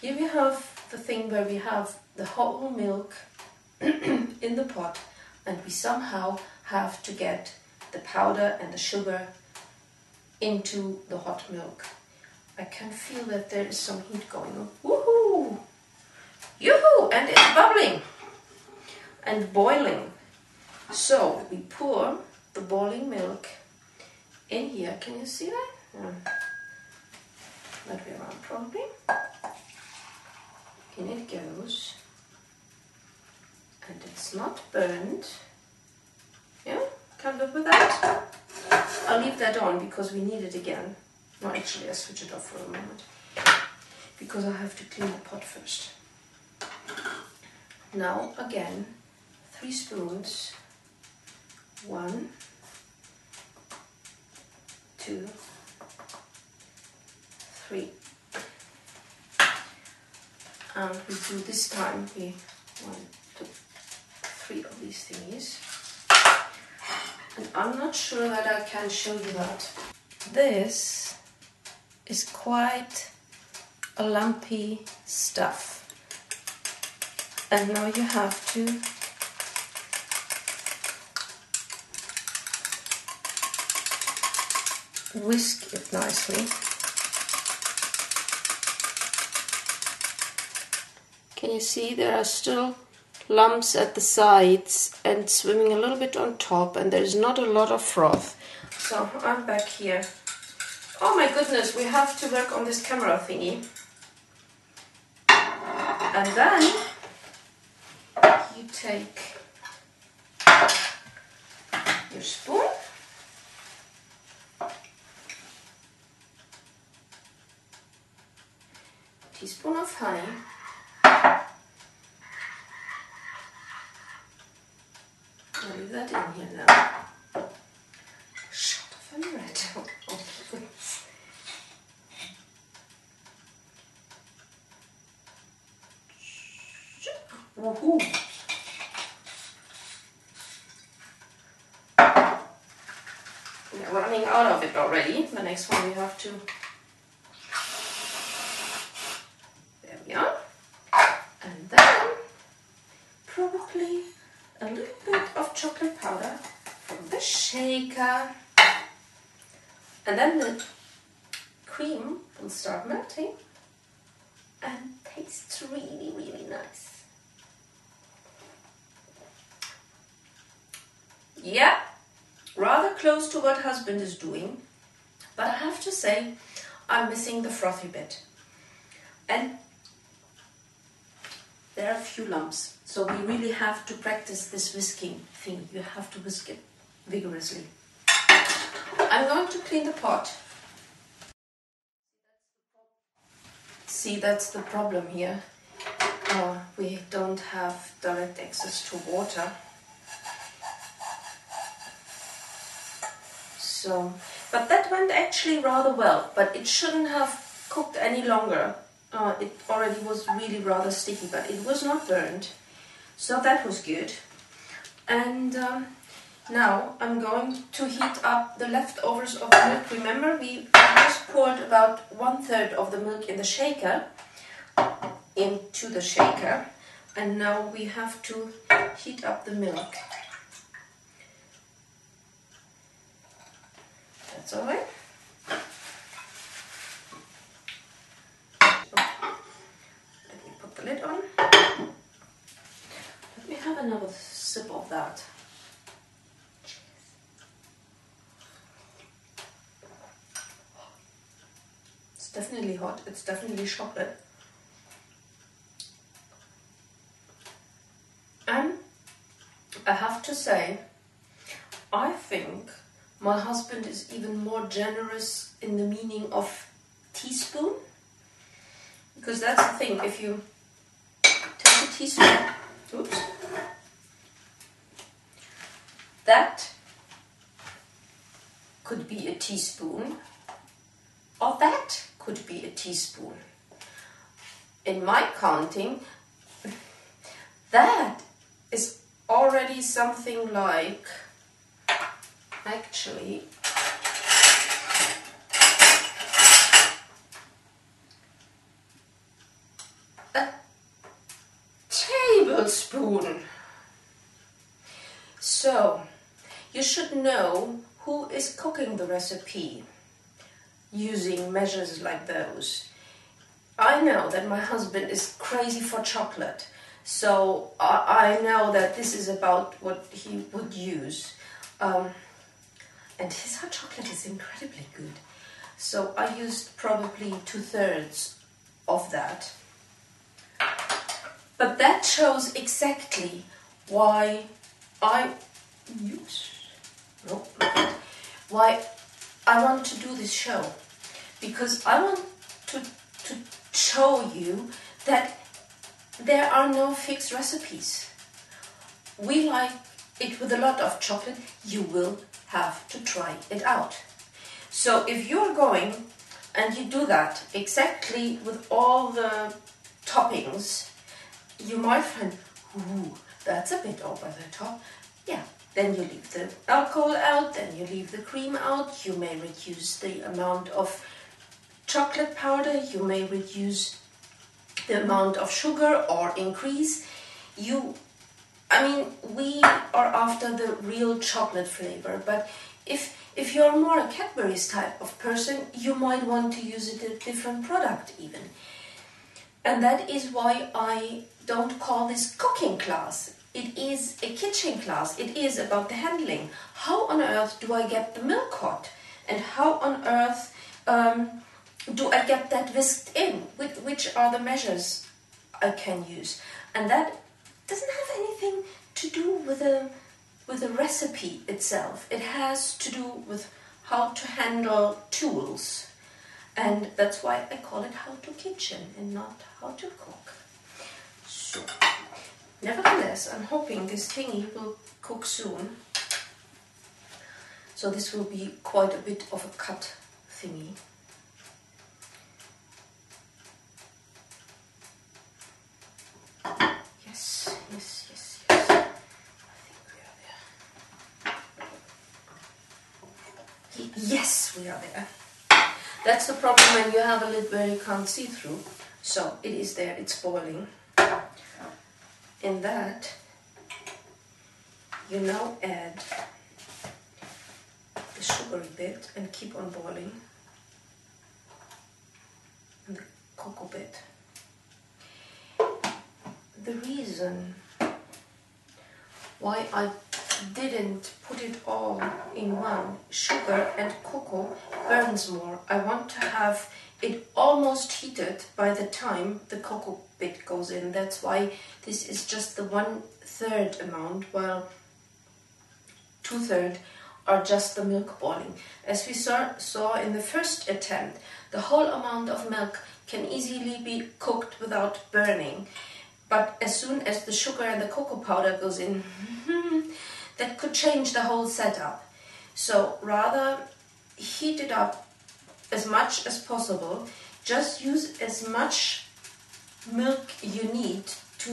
Here we have the thing where we have the whole milk in the pot, and we somehow have to get the powder and the sugar into the hot milk. I can feel that there is some heat going on. Woohoo! Yoo-hoo! And it's bubbling and boiling. So we pour the boiling milk in here. Can you see that? That way around probably. In it goes. And it's not burned. Yeah, can live with that. I'll leave that on because we need it again. No, actually I switch it off for a moment because I have to clean the pot first. Now again, 3 spoons. 1, 2, 3. And we do this time, we 1, 2, 3 of these thingies. And I'm not sure that I can show you that. This is quite a lumpy stuff. And now you have to whisk it nicely. Can you see there are still lumps at the sides and swimming a little bit on top, and there's not a lot of froth. So I'm back here. Oh my goodness, we have to work on this camera thingy. And then you take your spoon. Teaspoon of honey. I'll leave that in here now. Shut off and red. Oh goodness. Woohoo! We're running out of it already. The next one we have to. There we are. And then probably a little bit of chocolate powder from the shaker. And then the cream will start melting and tastes really, really nice. Yeah, rather close to what husband is doing, but I have to say I'm missing the frothy bit. And there are a few lumps, so we really have to practice this whisking thing. You have to whisk it vigorously. I'm going to clean the pot. See, that's the problem here. We don't have direct access to water. So, but that went actually rather well, but it shouldn't have cooked any longer. It already was really rather sticky, but it was not burnt, so that was good. And now I'm going to heat up the leftovers of the milk. Remember, we just poured about 1/3 of the milk in the shaker into the shaker, and now we have to heat up the milk. That's all right. Let me put the lid on. Let me have another sip of that. It's definitely hot. It's definitely chocolate. And I have to say, I think my husband is even more generous in the meaning of teaspoon, because that's the thing. If you take a teaspoon, oops, that could be a teaspoon, or that could be a teaspoon. In my counting, that is already something like, actually, tablespoon. So, you should know who is cooking the recipe using measures like those. I know that my husband is crazy for chocolate, so I know that this is about what he would use. And his hot chocolate is incredibly good. So I used probably 2/3 of that. But that shows exactly why why I want to do this show. Because I want to show you that there are no fixed recipes. We like it with a lot of chocolate. You will have to try it out. So if you're going and you do that exactly with all the toppings, you might find, ooh, that's a bit over the top. Yeah, then you leave the alcohol out, then you leave the cream out. You may reduce the amount of chocolate powder, you may reduce the amount of sugar or increase. We are after the real chocolate flavor, but if you're more a Cadbury's type of person, you might want to use a different product even. And that is why I don't call this cooking class. It is a kitchen class. It is about the handling. How on earth do I get the milk hot? And how on earth do I get that whisked in? Which are the measures I can use? And that doesn't have anything to do with the recipe itself. It has to do with how to handle tools. And that's why I call it How to Kitchen and not How to Cook. So, nevertheless, I'm hoping this thingy will cook soon. So this will be quite a bit of a cut thingy. Yes. I think we are there. Yes, we are there. That's the problem when you have a lid where you can't see through. So it is there, it's boiling. In that, you now add the sugary bit and keep on boiling. And the cocoa bit. The reason why I didn't put it all in one, sugar and cocoa burns more. I want to have it almost heated by the time the cocoa bit goes in. That's why this is just the 1/3 amount, while 2/3 are just the milk boiling. As we saw in the first attempt, the whole amount of milk can easily be cooked without burning. But as soon as the sugar and the cocoa powder goes in, that could change the whole setup. So rather heat it up as much as possible. Just use as much milk you need to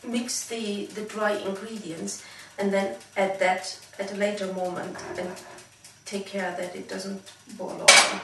mix the dry ingredients, and then add that at a later moment and take care that it doesn't boil over.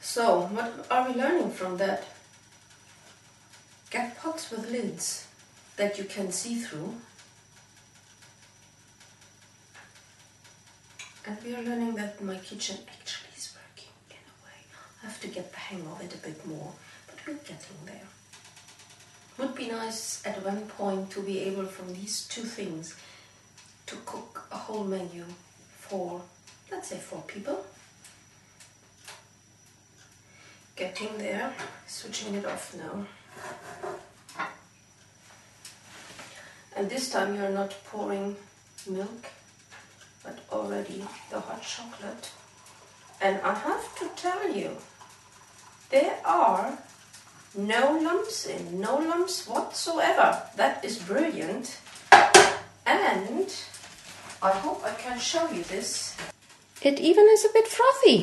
So what are we learning from that? Get pots with lids that you can see through. And we are learning that my kitchen actually is working in a way. I have to get the hang of it a bit more, but we're getting there. Would be nice at one point to be able, from these two things, to cook a whole menu for, let's say, 4 people. Getting there, switching it off now. And this time you're not pouring milk, but already the hot chocolate. And I have to tell you, there are no lumps in, no lumps whatsoever. That is brilliant. And I hope I can show you this. It even is a bit frothy.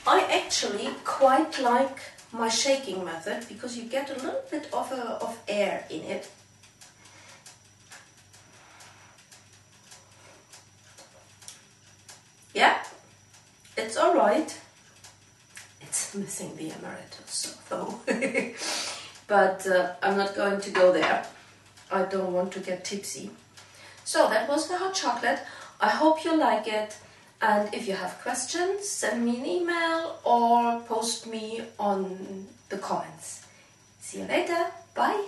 I actually quite like my shaking method because you get a little bit of air in it. Yeah, it's alright. It's missing the emeritus though. but I'm not going to go there. I don't want to get tipsy. So that was the hot chocolate. I hope you like it, and if you have questions, send me an email or post me on the comments. See you later. Bye.